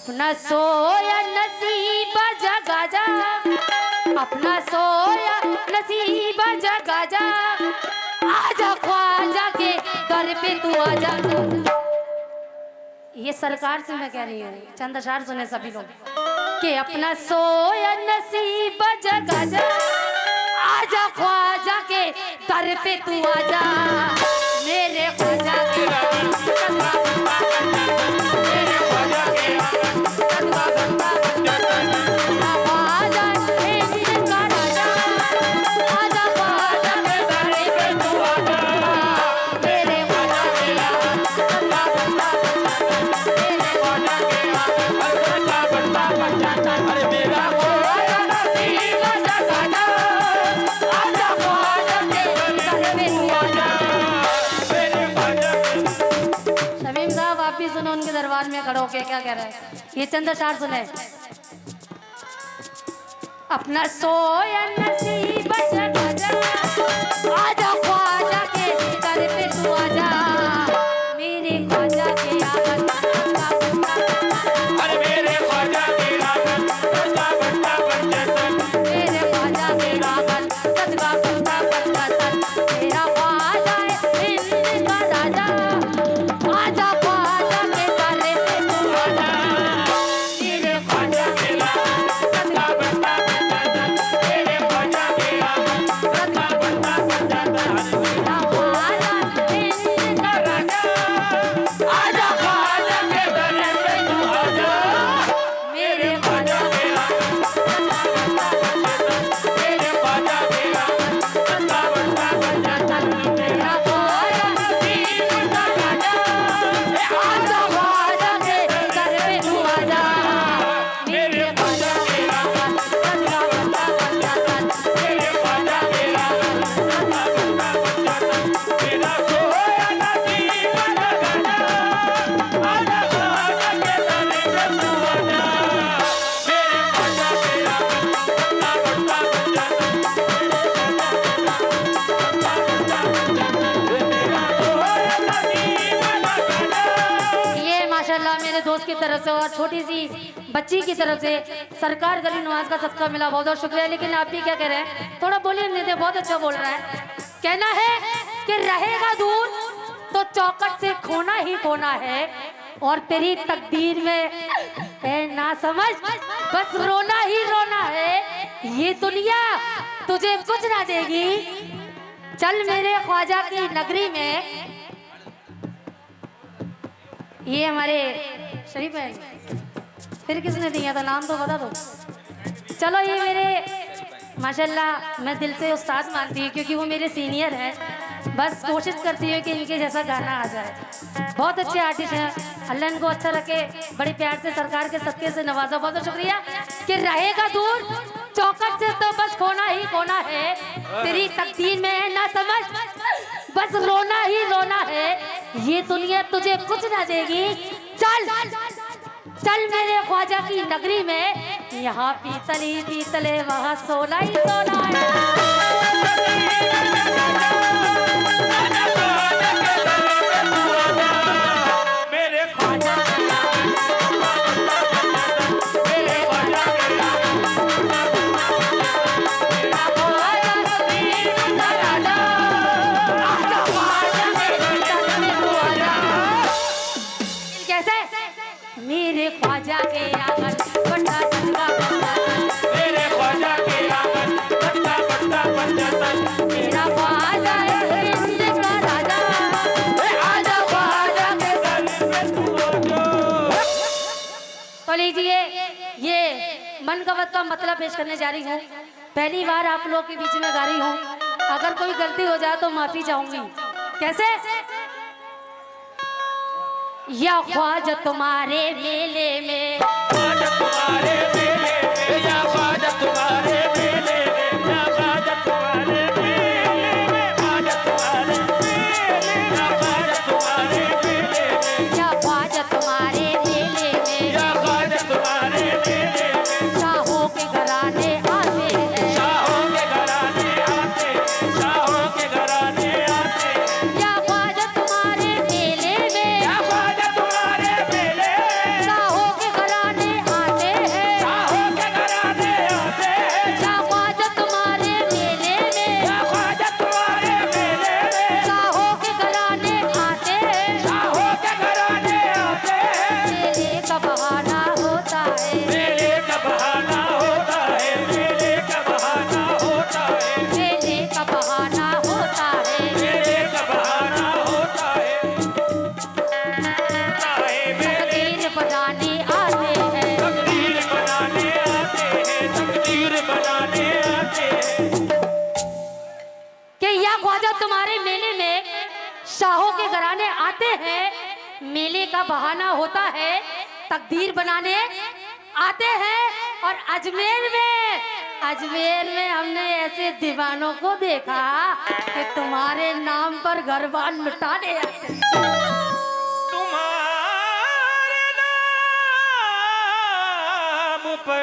अपना सोया नसीब जगा जा, अपना सोया नसीब जगा जा, आजा ख्वाजा के दर पे तू आजा। ये सरकार से मैं कह रही हूँ, चंद अशार सुने सभी लोग कि अपना सोया नसीब जगा जा, आजा ख्वाजा के दर पे तू आजा, मेरे ख्वाजा के उनके दरबार में खड़ो के क्या कह रहा है, ये चंद अशार सुने। अपना सोया नसीब जगा जा, आजा ख्वाजा के दर पे तू आजा, मेरे ख्वाजा के आंगन अरे मेरे ख्वाजा के आंगन सदा बंदा पंजतन, मेरे ख्वाजा के आंगन सदा बंदा पंजतन, मेरा ख्वाजा है हिंद का राजा, आजा ख्वाजा के दर पे तू आजा, मेरे ख्वाजा के आंगन सदा बंदा पंजतन, मेरे ख्वाजा के आंगन सदा बंदा पंजतन, मेरा ख्वाजा हिंद का राजा, आजा ख्वाजा के दर पे तू आजा, मेरे ख्वाजा के आंगन सदा बंदा पंजतन, मेरे ख्वाजा के आंगन सदा बंदा पंजतन, मेरा ख्वाजा नसीब जगा जा, आजा ख्वाजा के दर पे तू आजा, मेरे ख्वाजा के आंगन सदा बंदा पंजतन, मेरे ख्वाजा के आंगन सदा बंदा पंजतन, मेरा सोया नसीब जगा जा, आजा ख्वाजा के दर पे तू आजा, मेरे ख्वाजा के आंगन सदा बंदा पंजतन, मेरे ख्वाजा के आंगन सदा बंदा पंजतन, मेरा सोया नसीब जगा जा। ये माशाल्लाह मेरे दोस्त की तरफ से और छोटी सी बच्ची की तरफ से सरकार गली नवाज का सदका मिला, बहुत बहुत शुक्रिया। लेकिन आप भी क्या कह रहे हैं, थोड़ा बोलिए, नहीं दे, बहुत अच्छा बोल रहा है। कहना है कि रहेगा दूर तो चौकट से खोना ही खोना है, और तेरी तकदीर में है ना समझ, बस रोना ही रोना है, ये दुनिया तुझे कुछ ना देगी, चल मेरे ख्वाजा की नगरी में। ये हमारे शरीफ है, फिर किसने दिया था, नाम तो बता दो। चलो ये मेरे माशाल्लाह मैं दिल से उस्ताद मानती हूँ, क्योंकि वो मेरे सीनियर हैं, बस कोशिश करती हूँ कि इनके जैसा गाना आ जाए। बहुत अच्छे आर्टिस्ट हैं, अल्लाह इनको अच्छा रखे, बड़े प्यार से सरकार के सदके से नवाजा, बहुत बहुत शुक्रिया। कि रहेगा दूर चौकट से तो बस खोना ही खोना है, तेरी तकदीर में है ना समझ, बस रोना ही रोना है, ये दुनिया तुझे कुछ ना देगी, चल चल मेरे ख्वाजा की नगरी में, यहाँ पीतल ही पीतल है, वहाँ सोना ही सोना है। मेरे ख्वाजा के आंगन सदा बंदा पंजतन, मेरे ख्वाजा के आंगन सदा बंदा पंजतन, मेरा ख्वाजा नसीब जगा जा, आजा ख्वाजा के दर पे तू आजा, कैसे मेरे ख्वाजा के आंगन बंदा बंदा पंजतन, मेरे ख्वाजा के आंगन सदा बंदा पंजतन, मेरा ख्वाजा है हिंद का राजा, आजा ख्वाजा के दर पे तू आजा। तो लीजिए ये मनगवत का मतलब पेश करने जा रही हूँ, पहली बार आप लोग के बीच में गा रही हूँ, अगर कोई गलती हो जाए तो माफी चाहूंगी। कैसे, या ख्वाजा तुम्हारे मेले में, ख्वाजा तुम्हारे मेले में, या ख्वाजा तुम्हारे मेले में, या ख्वाजा तुम्हारे मेले में, ख्वाजा तुम्हारे मेले में, या ख्वाजा तुम्हारे मेले में, या ख्वाजा तुम्हारे मेले में, या ख्वाजा तुम्हारे मेले में, शाहों के घराने आते हैं, शाहों के घराने आते, शाहों के घराने आते, या ख्वाजा तुम्हारे मेले में, या ख्वाजा तुम्हारे मेले में, शाहों कराने आते हैं, मेले का बहाना होता है, तकदीर बनाने आते हैं। और अजमेर में हमने ऐसे दीवानों को देखा कि तुम्हारे नाम पर घर बार लुटाने आते हैं। तुम्हारे नाम पे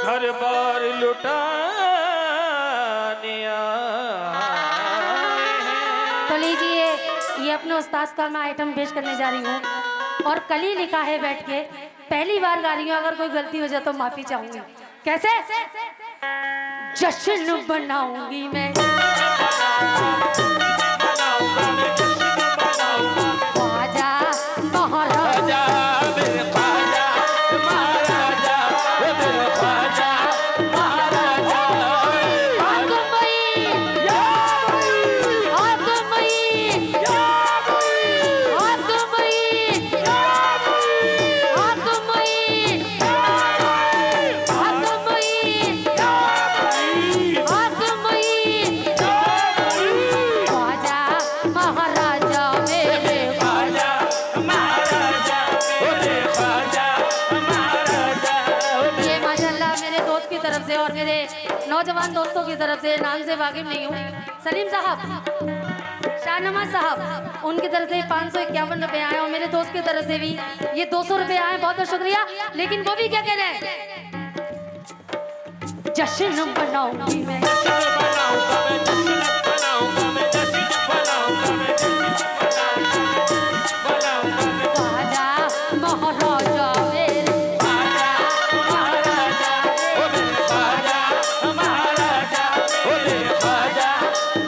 घर बार लुटाने आए हैं। तो लीजिए, ये अपने उस्ताद का मैं आइटम पेश करने जा रही हूँ और कल ही लिखा है बैठ के, पहली बार गा रही हूँ, अगर कोई गलती हो जाए तो माफी चाहूंगी। कैसे? जश्न बनाऊंगी मैं, ख्वाजा महाराजा मेरे ख्वाजा महाराजा, वो मेरे ख्वाजा महाराजा। आगमई आगमई आगमई ख्वाजा महाराजा मेरे ख्वाजा महाराजा, वो मेरे ख्वाजा महाराजा। ये माशाल्लाह मेरे दोस्त की तरफ से और मेरे नौजवान दोस्तों की तरफ से, नाम से वाकिफ नहीं हूँ, सलीम साहब, शाहनवाज साहब, उनकी तरफ से 551 रुपए आए और मेरे दोस्त की तरफ से भी ये 200 रुपए आए। बहुत बहुत शुक्रिया। लेकिन वो भी क्या कह रहे हैं? जश्न बनाऊंगी मैं, बनाऊंगा मैं जश्न, बनाऊंगा मैं जश्न, बनाऊंगा मैं जश्न, बनाऊंगा मैं ख्वाजा महाराजा मेरे ख्वाजा महाराजा, वो मेरे ख्वाजा महाराजा, वो मेरे ख्वाजा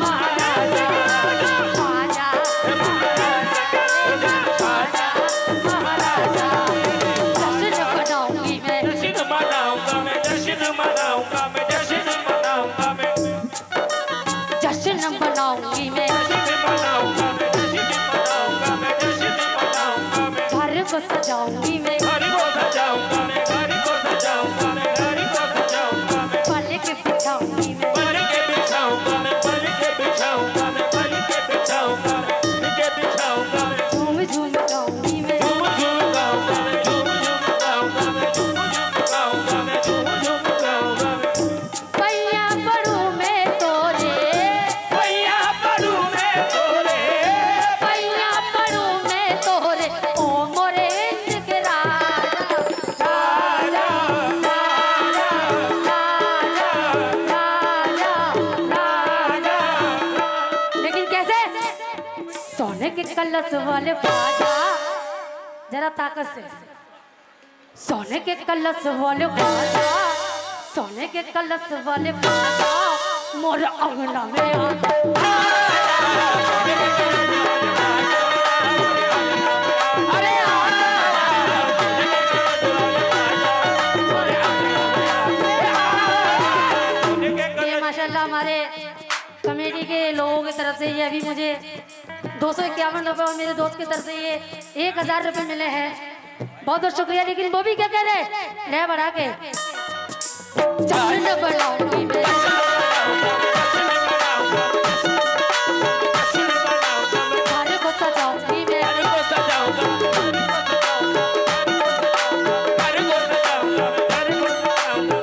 महाराजा। ख्वाजा महाराजा, जश्न बनाऊंगी मैं, जश्न मनाऊंगा मैं, जश्न मनाऊंगा मैं, जश्न मनाऊंगा मैं, जश्न बनाऊंगी मैं, जश्न मनाऊंगा मैं, जश्न मनाऊंगा मैं, जश्न मनाऊंगा मैं। घर को सजाऊंगी मैं, घर को सजाऊंगा मैं, घर को सजाऊंगा मैं, घर को सजाऊंगा मैं। पलक बिछाऊंगी मैं, पल के बिछाऊंगा मैं, पल के बिछाऊंगा मैं, पल के बिछाऊंगा मैं, पल के बिछाऊंगा मैं। झूम झूम गाऊंगी मैं, झूम झूम गाऊंगा मैं, झूम झूम गाऊंगा मैं, झूम झूम गाऊंगा मैं, झूम झूम गाऊंगा मैं। पैया पड़ू में तोरे, भैया पड़ू मैं तोरे, पैया पड़ू में तोरे, ओ मोरे इश्क के राजा, राजा राजा। लेकिन कैसे? सोने के कलश वाले ख्वाजा, जरा ताकत से, सोने के कलश वाले ख्वाजा, सोने के कलश वाले ख्वाजा, मोर अंगना में आता अरे ये माशाल्लाह हमारे कमेटी के लोगों की तरफ से ये अभी मुझे 251 रुपए और मेरे दोस्त की तरफ से ये 1000 रुपए मिले हैं। बहुत बहुत शुक्रिया। लेकिन वो भी क्या कह रहे हैं? ले बढ़ा के जश्न बनाऊंगी मैं, घर को सजाऊंगी मैं,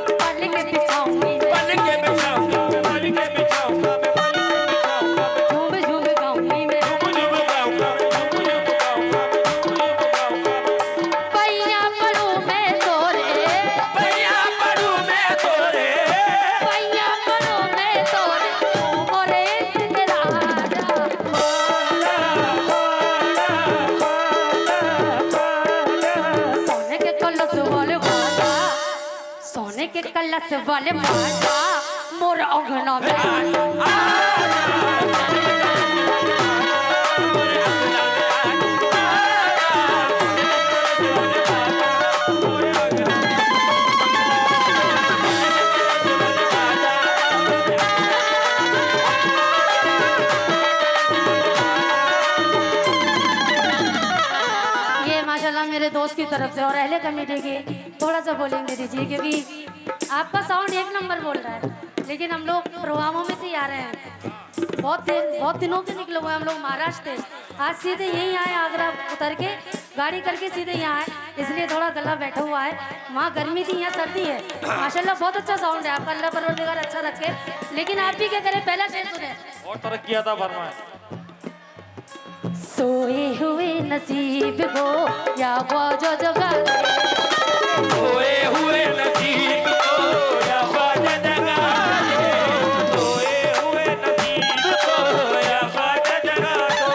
पलक बिछाऊंगी मैं, झूम झूम गाऊंगी मैं, पैया पड़ू में तोरे, पैया पड़ू में तोरे, ओ मोरे इश्क के राजा। सोने के कलश वाले ख्वाजा, सोने के कलश वाले ख्वाजा, मोर अंगना में ये माशाल्लाह मेरे दोस्त की तरफ से और अहले कमेटी की थोड़ा सा बोलेंगे दीजिए, क्योंकि आपका साउंड एक नंबर बोल रहा है, लेकिन हम लोग प्रोग्रामों में से ही आ रहे हैं। बहुत दिनों के निकले हुए हम लोग महाराष्ट्र थे। आज सीधे यहीं आए, आगरा उतर के गाड़ी करके सीधे यहाँ आए, इसलिए थोड़ा गला बैठा हुआ है। वहाँ गर्मी थी, यहाँ सर्दी है। माशाल्लाह बहुत अच्छा साउंड है आपका, अल्लाह परवरदिगार अच्छा रखे। लेकिन आप भी क्या करें, पहला शेर सुने। और तरक्की आता फरमाए। सोए हुए नसीब को या ख्वाजा जगा दे, सोए हुए नसीब को या ख्वाजा जगा दे, सोए हुए नसीब को या ख्वाजा जगा दो,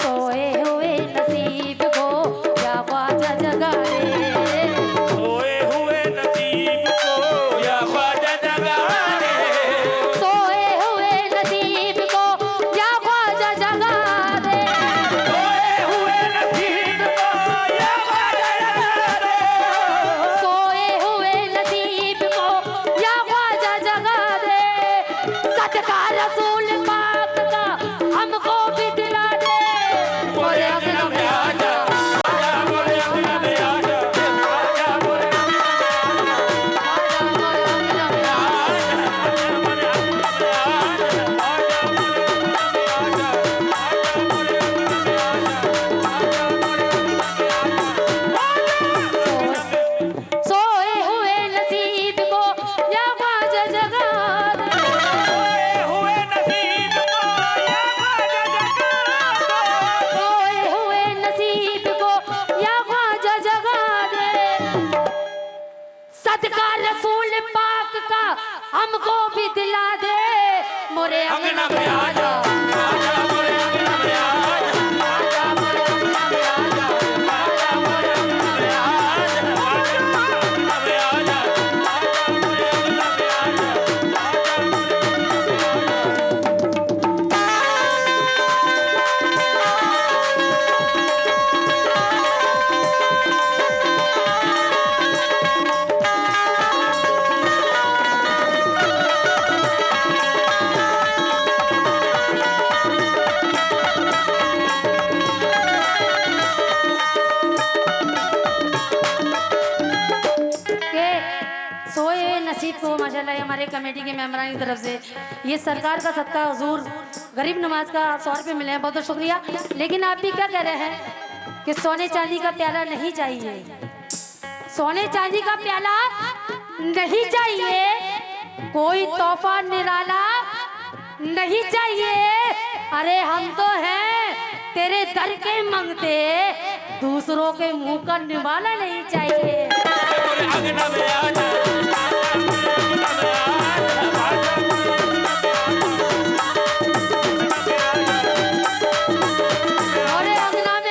सोए हुए नसीब को या ख्वाजा जगा दे, सोए हुए नसीब को या ख्वाजा जगा दे, सोए हुए नसीब को या ख्वाजा जगा दे, सोए हुए नसीब को या ख्वाजा जगा दे, सोए हुए नसीब को या ख्वाजा जगा दे, सदका रसूल पाक का हमको भी दिला दे, मोरे अगना में आजा, आजा मोरे अंगना में आजा, आजा मोरे आजा मोरे अगना में आजा। सोए हुए नसीब को या ख्वाजा जगा दे, सोए हुए नसीब को या ख्वाजा जगा दे, सदका रसूल पाक का हमको भी दिला दे, मोरे अंगना में आजा, आजा मोरे अंगना में आजा, आजा मोरे अंगना में आजा, आजा मोरे अंगना में आजा। के सोए हुए नसीब को माशाल्लाह ये हमारे कमेटी के मेंबरान की तरफ से ये सरकार का सदका हुजूर गरीब नवाज का 100 रुपये मिले हैं, बहुत बहुत शुक्रिया। लेकिन आप भी क्या कह रहे हैं कि सोने चांदी का प्याला नहीं चाहिए, सोने चांदी का प्याला नहीं चाहिए, कोई तोहफा निराला नहीं चाहिए। अरे हम तो हैं तेरे दर के मंगते, दूसरों के मुंह का निवाला नहीं चाहिए। मोरे अंगना में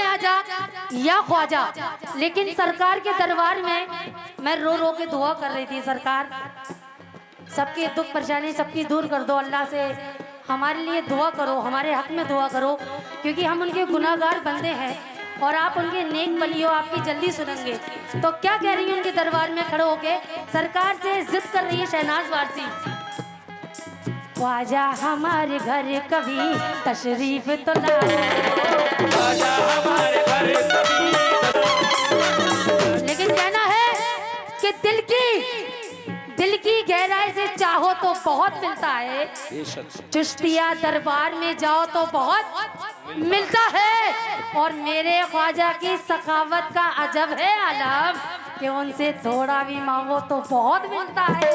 आजा या ख्वाजा। लेकिन सरकार के दरबार में मैं रो रो के दुआ कर रही थी, सरकार सबकी दुख परेशानी सबकी दूर कर दो, अल्लाह से हमारे लिए दुआ करो, हमारे हक में दुआ करो, क्योंकि हम उनके गुनाहगार बंदे हैं और आप उनके नेक बली हो, आपकी जल्दी सुनेंगे। तो क्या कह रही है उनके दरबार में खड़े होके, सरकार से जिद कर रही है शहनाज वारसी, ख्वाजा हमारे घर कभी तशरीफ तो लाओ, लेकिन कहना है कि दिल की गहराई से चाहो तो बहुत मिलता है, चिश्तिया दरबार में जाओ तो बहुत मिलता है, और मेरे ख्वाजा की सखावत का अजब है आलम कि उनसे थोड़ा भी मांगो तो बहुत मिलता है।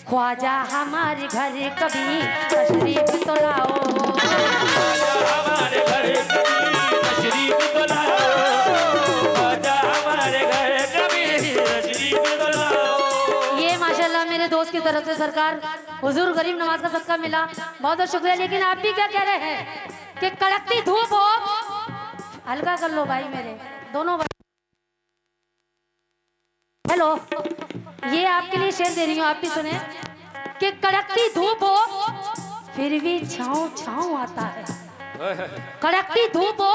ख्वाजा हमारे घर कभी तशरीफ तो लाओ, ये माशाल्लाह मेरे दोस्त की तरफ से सरकार हुजूर गरीब नवाज का सदका मिला, बहुत बहुत शुक्रिया। लेकिन आप भी क्या कह रहे हैं कि कड़कती धूप हो, हल्का कर लो भाई मेरे दोनों भाई। हेलो, ये आपके लिए शेर दे रही हूँ, आप भी सुने कि कड़कती धूप हो फिर भी छाँव छाँव आता है, कड़कती धूप हो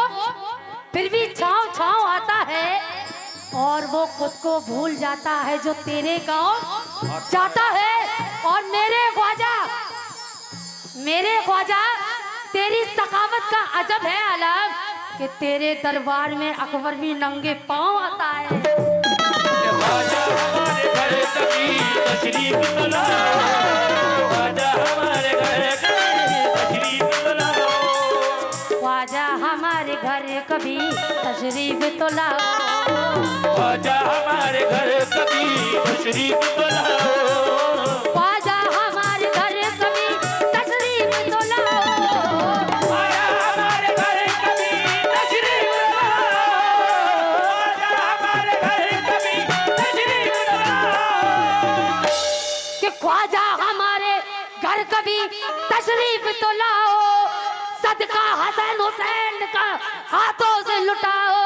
फिर भी छाँव छाँव आता है, और वो खुद को भूल जाता है जो तेरे गांव जाता है। और मेरे ख्वाजा तेरी सखावत का अजब है आलम कि तेरे दरबार में अकबर भी नंगे पांव आता है। ख्वाजा हमारे घर कभी तशरीफ तो लाओ, ख्वाजा हमारे घर कभी तशरीफ तो लाओ, ख्वाजा हमारे घर कभी तशरीफ तो लाओ, ख्वाजा हमारे घर कभी तशरीफ तो लाओ, ख्वाजा हमारे घर कभी तशरीफ तो लाओ, ख्वाजा हमारे घर कभी तशरीफ तो लाओ, ख्वाजा हमारे घर कभी तशरीफ तो लाओ, कि ख्वाजा हमारे घर कभी तशरीफ तो लाओ, सदका हसन हुसैन का हाथों से लुटाओ,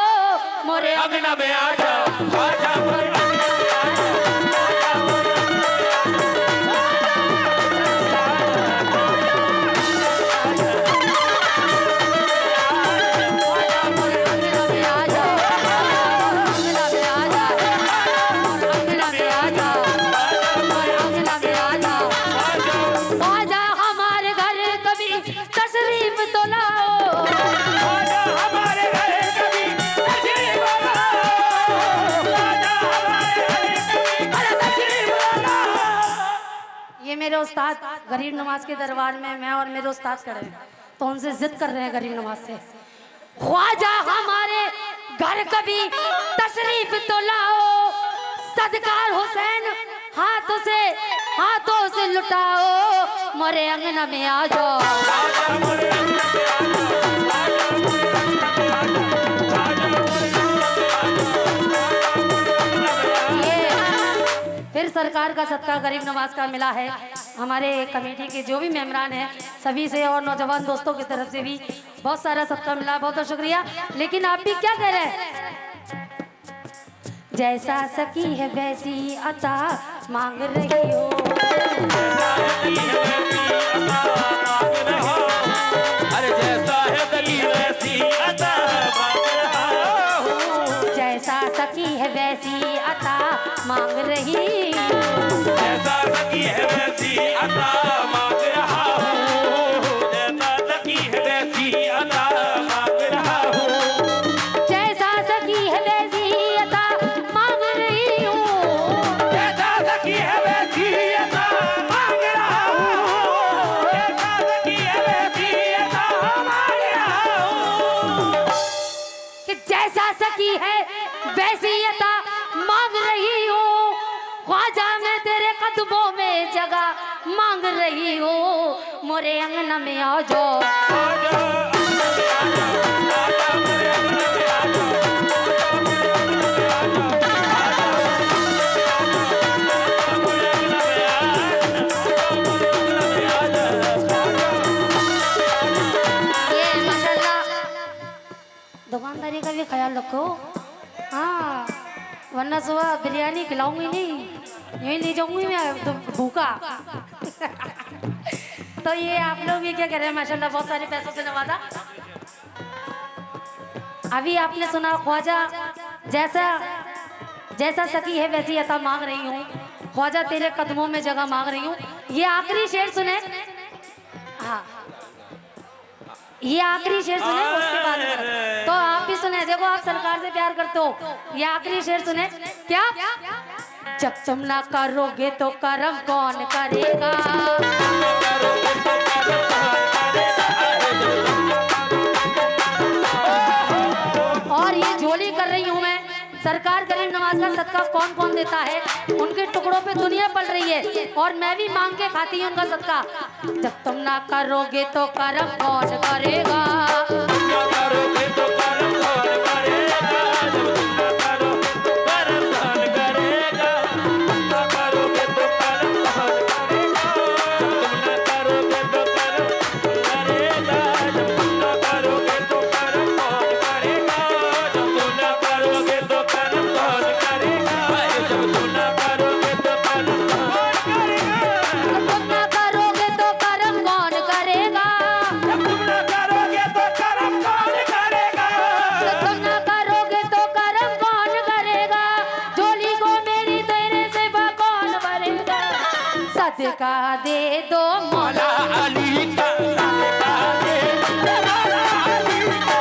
मोरे अंगना में आ जाओ, ख्वाजा मोरे अंगना में आ जाओ, ख्वाजा हमारे घर कभी तशरीफ तो लाओ, ख्वाजा हमारे घर कभी तशरीफ तो लाओ, ख्वाजा हमारे घर कभी तशरीफ तो लाओ। ये मेरे उस्ताद गरीब नवाज के दरबार में मैं और मेरे उस्ताद खड़े हैं, तो उनसे जिद कर रहे हैं गरीब नवाज से, ख्वाजा हमारे घर कभी तशरीफ तो लाओ, सदकार हुसैन हाथों से लुटाओ, मोरे अंगना में आ जाओ, ख्वाजा मोरे अंगना में आ जाओ, ख्वाजा मोरे अंगना में आ जाओ, ख्वाजा मोरे अंगना में आ जाओ। ये फिर सरकार का सदका गरीब नवाज का मिला है। हमारे कमेटी के जो भी मेंबरान हैं सभी से और नौजवान दोस्तों की तरफ से भी बहुत सारा सदका मिला, बहुत बहुत शुक्रिया। लेकिन आप भी क्या कह रहे हैं, जैसा सकी है वैसी अता मांग रही हो, अरे जैसा है दली वैसी अता मांग रहा हूँ, जैसा सकी है वैसी अता मांग रही हो, जैसा सकी है वैसी अता मांग रहा हूँ, जैसा सकी है वैसी अता मांग रहा हूँ, जैसा सकी है वैसी अता मांग रही हूँ, जैसा सकी है वैसी अता मांग रहा हूँ, जैसा सकी है वैसी अता मांग रहा हूँ, कि जैसा सकी है वैसी अता मांग रही हूँ, ख्वाजा मैं तेरे कदमों में जगह मांग रही हूँ, मोरे अंगना में आ जाओ, आजा अंगना में आ जाओ, आजा मेरे अंगना में आ जाओ, ये माशाल्लाह दुकानदारी का भी ख्याल रखो, हाँ वरना सुबह बिरयानी खिलाऊंगी नहीं, यही ले जाऊंगी मैं तो भूखा। तो ये आप लोग भी क्या कह रहे हैं, माशाल्लाह बहुत सारे पैसों से नवाजा। अभी आपने सुना ख्वाजा जैसा सकी है वैसी अता मांग रही हूँ, ख्वाजा तेरे कदमों में जगह मांग रही हूँ। ये आखिरी शेर सुने, हाँ ये आखिरी शेर सुने, उसके बाद तो आप भी सुने, देखो आप सरकार से प्यार करते हो, ये आखिरी शेर सुने क्या, जब तुम ना करोगे तो करम कौन करेगा, और ये झोली कर रही हूँ मैं, सरकार गरीब नवाज का सदका कौन कौन देता है, उनके टुकड़ों पे दुनिया पल रही है, और मैं भी मांग के खाती हूँ उनका सदका। जब तुम ना करोगे तो करम कौन करेगा, करोगे तो करम कौन करेगा, जब तुम ना करो करम कौन करेगा, ना करोगे तो करम कौन करेगा, जब तुम ना करोगे तो करम करेगा, जब तुम ना करोगे तो करम कौन करेगा, जब तुम ना करोगे तो करम कौन करेगा, जब तुम ना करोगे तो करम कौन करेगा, तुम ना करोगे तो करम कौन करेगा, जब तुम ना करोगे तो करम कौन करेगा, तुम ना करोगे तो करम कौन करेगा, झोली को मेरी तेरे से कौन भरेगा, सदका दे दो मौला अली का सदका दे, मौला अली का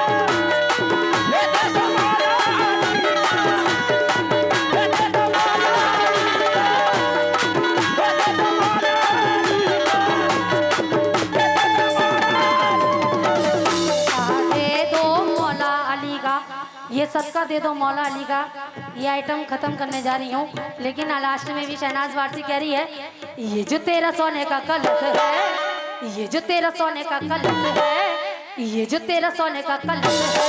ये सदका दे दो मौला अली का। ये आइटम खत्म करने जा रही हूँ, लेकिन लास्ट में भी शहनाज वारसी कह रही है, ये जो तेरा सोने का कलश है, ये जो तेरा सोने का कलश है, ये जो तेरा सोने का कलश है,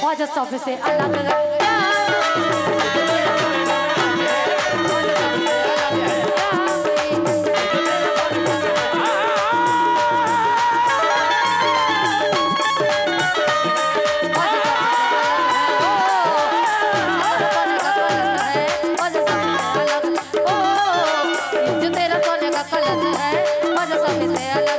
ख्वाजा सौफे से अलग है। जो तेरा सोने का कलश है, ख्वाजा सौफे से अलग